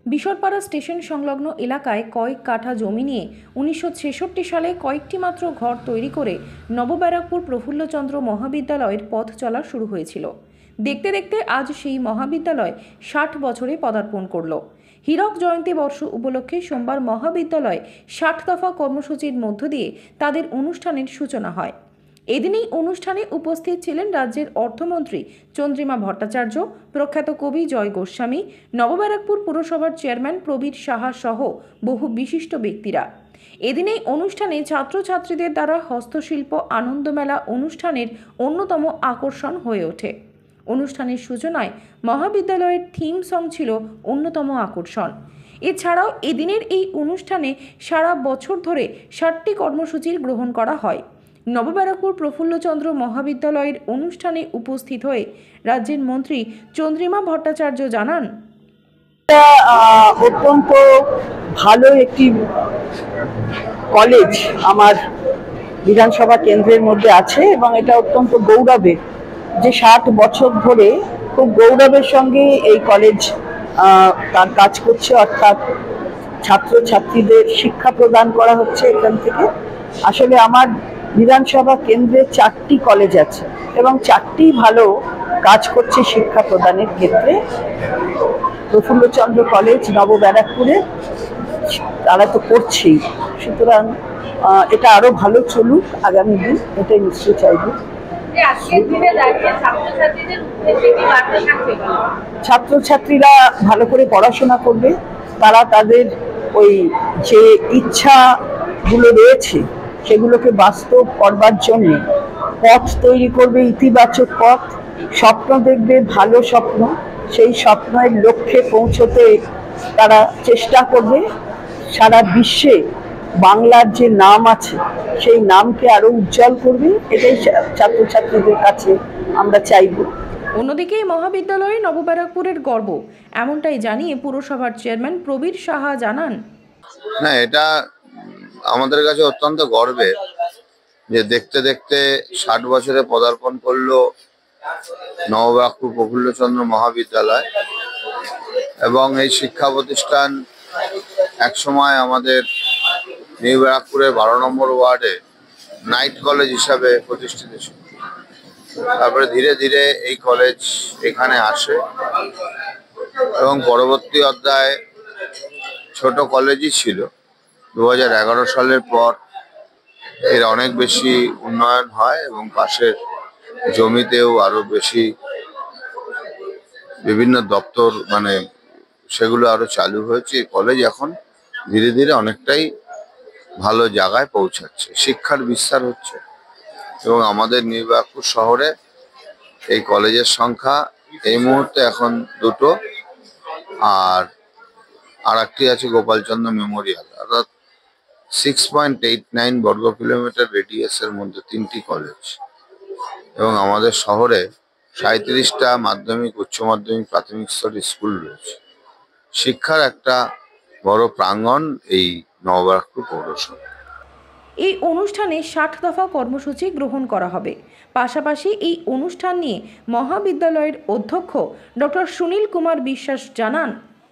Bisharpara station সংলগ্ন এলাকায় কয়েক কাঠা জমি নিয়ে 1966 সালে কয়েকটি মাত্র ঘর তৈরি করে নবব্যারাকপুর প্রফুল্লচন্দ্র মহাবিদ্যালয়ের পথ চলা শুরু হয়েছিল। দেখতে দেখতে আজ সেই মহাবিদ্যালয় 60 বছরে পদার্পণ করল। হীরক জয়ন্তী বর্ষ উপলক্ষে সোমবার মহাবিদ্যালয়ে 60 দফা কর্মসূচির মধ্য দিয়ে তাদের অনুষ্ঠানের সূচনা হয়। এদিনেই অনুষ্ঠানে উপস্থিত ছিলেন রাজ্যের অর্থমন্ত্রী চন্দ্রিমা ভট্টাচার্য, প্রখ্যাত কবি জয় গোস্বামী, নবব্যারাকপুর পুরসভার চেয়ারম্যান প্রবীর সাহা সহ বহু বিশিষ্ট ব্যক্তিরা। এদিনেই অনুষ্ঠানে ছাত্রছাত্রীদের দ্বারা হস্তশিল্প আনন্দমেলা অনুষ্ঠানের অন্যতম আকর্ষণ হয়ে ওঠে। অনুষ্ঠানের সূচনায় মহাবিদ্যালয়ের থিম সং ছিল অন্যতম আকর্ষণ। এছাড়াও এদিনের এই অনুষ্ঠানে সারা বছর ধরে 60টি কর্মসূচির গ্রহণ করা হয়। নবব্যারাকপুর প্রফুল্লচন্দ্র মহাবিদ্যালয়ের অনুষ্ঠানে উপস্থিত হয়ে রাজ্যের মন্ত্রী চন্দ্রিমা ভট্টাচার্য জানান, অত্যন্ত ভালো একটি কলেজ আমার বিধানসভা কেন্দ্রের মধ্যে আছে এবং এটা অত্যন্ত গৌরবের যে 60 বছর ধরে খুব গৌরবের সঙ্গে এই কলেজ তার কাজ করছে, অর্থাৎ ছাত্রছাত্রীদের শিক্ষা প্রদান করা হচ্ছে এখান থেকে। আসলে আমার বিধানসভা কেন্দ্রে 4টি কলেজ আছে এবং 4টি ভালো কাজ করছে শিক্ষা প্রদানের ক্ষেত্রে। প্রফুল্লচন্দ্র কলেজ নবব্যারাকপুরে তারা তো করছেই, সুতরাং এটা আরো ভালো চলুক আগামী দিন, এটাই নিশ্চয়ই চাইব। ছাত্রছাত্রীরা ভালো করে পড়াশোনা করবে, তারা তাদের ওই যে ইচ্ছাগুলো রয়েছে সেগুলোকে বাস্তব করবার জন্য পথ তৈরি করবে, ইতিবাচক পথ, স্বপ্ন দেখবে, ভালো স্বপ্ন, সেই স্বপ্নের লক্ষ্যে পৌঁছতে তারা চেষ্টা করবে। সারা বিশ্বে বাংলার যে নাম আছে সেই নামকে আরো উজ্জ্বল করবে, এটাই ছাত্রছাত্রীদের কাছে আমরা চাইব। অন্যদিকে মহাবিদ্যালয়ে নবব্যারাকপুরের গর্ব, এমনটাই জানিয়ে পুরসভার চেয়ারম্যান প্রবীর সাহা জানান, না, এটা আমাদের কাছে অত্যন্ত গর্বের যে দেখতে দেখতে 60 বছরে পদার্পণ করলো নবব্যারাকপুর প্রফুল্লচন্দ্র মহাবিদ্যালয়। এবং এই শিক্ষা প্রতিষ্ঠান একসময় আমাদের নিউ ব্যারাকপুরের 12 নম্বর ওয়ার্ডে নাইট কলেজ হিসাবে প্রতিষ্ঠিত ছিল। তারপরে ধীরে ধীরে এই কলেজ এখানে আসে এবং পরবর্তী অধ্যায়ে ছোট কলেজই ছিল। 2011 সালের পর এর অনেক বেশি উন্নয়ন হয় এবং পাশের জমিতেও আরো বেশি বিভিন্ন দপ্তর সেগুলো আরো চালু হয়েছে। কলেজ এখন ধীরে ধীরে অনেকটাই ভালো জায়গায় পৌঁছাচ্ছে, শিক্ষার বিস্তার হচ্ছে এবং আমাদের নিউ ব্যারাকপুর শহরে এই কলেজের সংখ্যা এই মুহূর্তে এখন 2টো, আর একটি আছে গোপালচন্দ্র মেমোরিয়াল, অর্থাৎ 6.89 বর্গ কিলোমিটার রেডিয়াসের মধ্যে 3টি কলেজ এবং আমাদের শহরে 37টা মাধ্যমিক, উচ্চ মাধ্যমিক, প্রাথমিক স্তরের স্কুল রয়েছে। শিক্ষার একটা বড় প্রাঙ্গণ এই নবব্যারাকপুর পৌরসভা। এই অনুষ্ঠানে 60 দফা কর্মসূচি গ্রহণ করা হবে। পাশাপাশি এই অনুষ্ঠান নিয়ে মহাবিদ্যালয়ের অধ্যক্ষ ডক্টর সুনীল কুমার বিশ্বাস জানান,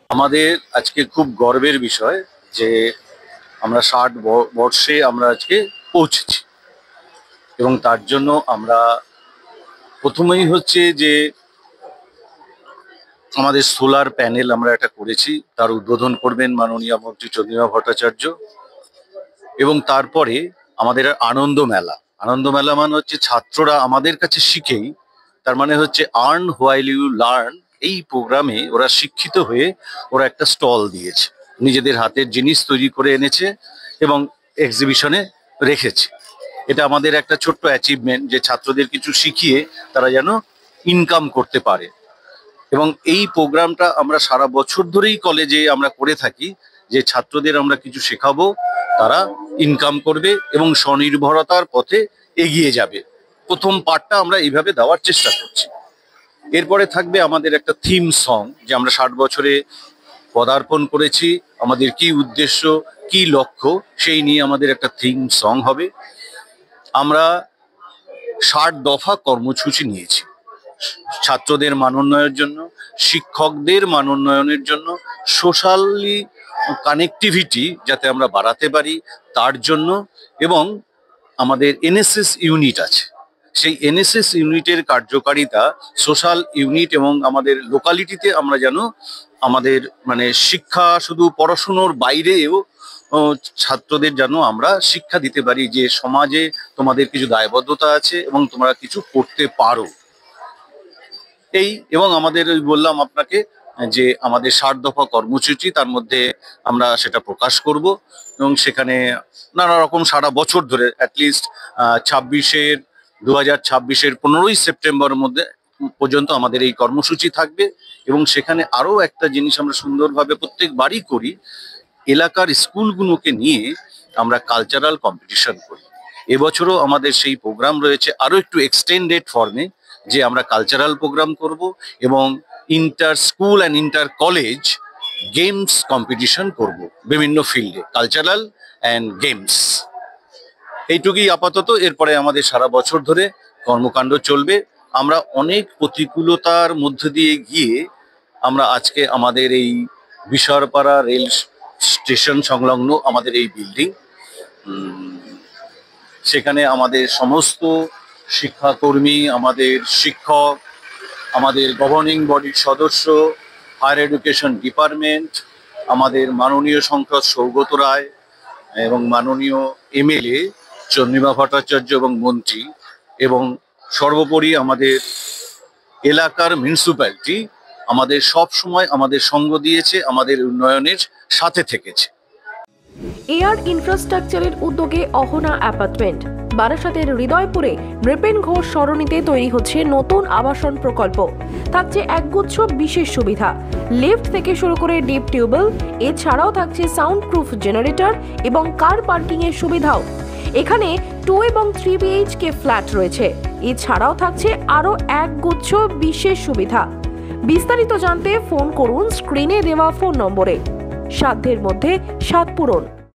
আমাদের আজকে খুব গর্বের বিষয় যে আমরা 60 বর্ষে আমরা আজকে পৌঁছেছি এবং তার জন্য আমরা প্রথমেই হচ্ছে যে আমাদের সোলার প্যানেল আমরা এটা করেছি, তার উদ্বোধন করবেন মাননীয় মন্ত্রী চন্দ্রিমা ভট্টাচার্য। এবং তারপরে আমাদের আনন্দ মেলা মানে হচ্ছে ছাত্ররা আমাদের কাছে শিখেই, তার মানে হচ্ছে আর্ন হোয়াইল ইউ লার্ন। এই প্রোগ্রামে ওরা শিক্ষিত হয়ে ওরা একটা স্টল দিয়েছে, নিজেদের হাতের জিনিস তৈরি করে এনেছে এবং এক্সিবিশনে রেখেছে। এটা আমাদের একটা ছোট্ট অ্যাচিভমেন্ট যে ছাত্রদের কিছু শিখিয়ে তারা যেন ইনকাম করতে পারে। এবং এই প্রোগ্রামটা আমরা সারা বছর ধরেই কলেজে আমরা করে থাকি যে ছাত্রদের আমরা কিছু শেখাবো, তারা ইনকাম করবে এবং স্বনির্ভরতার পথে এগিয়ে যাবে। প্রথম পার্টটা আমরা এইভাবে দেওয়ার চেষ্টা করছি। এরপরে থাকবে আমাদের একটা থিম সং, যে আমরা 60 বছরে পদার্পণ করেছি, আমাদের কি উদ্দেশ্য, কি লক্ষ্য, সেই নিয়ে আমাদের একটা থিম সং হবে। আমরা 60 দফা কর্মসূচি নিয়েছি ছাত্রদের মান উন্নয়নের জন্য, শিক্ষকদের মান উন্নয়নের জন্য, সোশ্যালি কানেক্টিভিটি যাতে আমরা বাড়াতে পারি তার জন্য, এবং আমাদের এনএসএস ইউনিট আছে, সেই এনএসএস ইউনিটের কার্যকারিতা সোশ্যাল ইউনিট এবং আমাদের লোকালিটিতে আমরা যেন আমাদের মানে শিক্ষা শুধু পড়াশুনোর বাইরেও ছাত্রদের যেন আমরা শিক্ষা দিতে পারি যে সমাজে তোমাদের কিছু দায়বদ্ধতা আছে এবং তোমরা কিছু করতে পারো। এবং আমাদের ওই বললাম আপনাকে যে আমাদের 60 দফা কর্মসূচি, তার মধ্যে আমরা সেটা প্রকাশ করব এবং সেখানে নানা রকম সারা বছর ধরে অ্যাটলিস্ট 2026-এর 15ই সেপ্টেম্বরের মধ্যে পর্যন্ত আমাদের এই কর্মসূচি থাকবে। এবং সেখানে আরো একটা জিনিস আমরা সুন্দরভাবে প্রত্যেকবারই করি, এলাকার স্কুলগুলোকে নিয়ে আমরা কালচারাল কম্পিটিশন করি। এবছরও আমাদের সেই প্রোগ্রাম রয়েছে আরো একটু এক্সটেন্ডেড ফর্মে, যে আমরা কালচারাল প্রোগ্রাম করব এবং inter school and inter college games competition করব বিভিন্ন ফিল্ডে, কালচারাল অ্যান্ড গেমস। এইটুকুই আপাতত। এরপরে আমাদের সারা বছর ধরে কর্মকাণ্ড চলবে। আমরা অনেক প্রতিকূলতার মধ্য দিয়ে গিয়ে আমরা আজকে আমাদের এই বিশারপাড়া রেল স্টেশন সংলগ্ন আমাদের এই বিল্ডিং, সেখানে আমাদের সমস্ত শিক্ষাকর্মী, আমাদের শিক্ষক, আমাদের গভর্নিং বডির সদস্য, হায়ার এডুকেশন ডিপার্টমেন্ট, আমাদের মাননীয় সাংসদ সৌগত রায় এবং মাননীয় এমএলএ চন্দ্রিমা ভট্টাচার্য এবং মন্ত্রী, এবং সর্বোপরি আমাদের এলাকার মিউনিসিপ্যালিটি আমাদের সব সময় আমাদের সঙ্গ দিয়েছে, আমাদের উন্নয়নের সাথে থেকেছে। এয়ার ইনফ্রাস্ট্রাকচারের উদ্যোগে অহনা অ্যাপার্টমেন্ট, বারাসাতের হৃদয়পুরে নৃপেন ঘোষ সরণিতে তৈরি হচ্ছে নতুন আবাসন প্রকল্প। থাকছে একগুচ্ছ বিশেষ সুবিধা, লিফট থেকে শুরু করে ডিপ টিউবওয়েল, এছাড়াও থাকছে সাউন্ড প্রুফ জেনারেটর এবং কার পার্কিং এর সুবিধাও। এখানে 2 এবং 3 BHK ফ্ল্যাট রয়েছে। এছাড়াও থাকছে আরো একগুচ্ছ বিশেষ সুবিধা। বিস্তারিত জানতে ফোন করুন স্ক্রিনে দেওয়া ফোন নম্বরে। সাধ্যের মধ্যে স্বাদ পূরণ।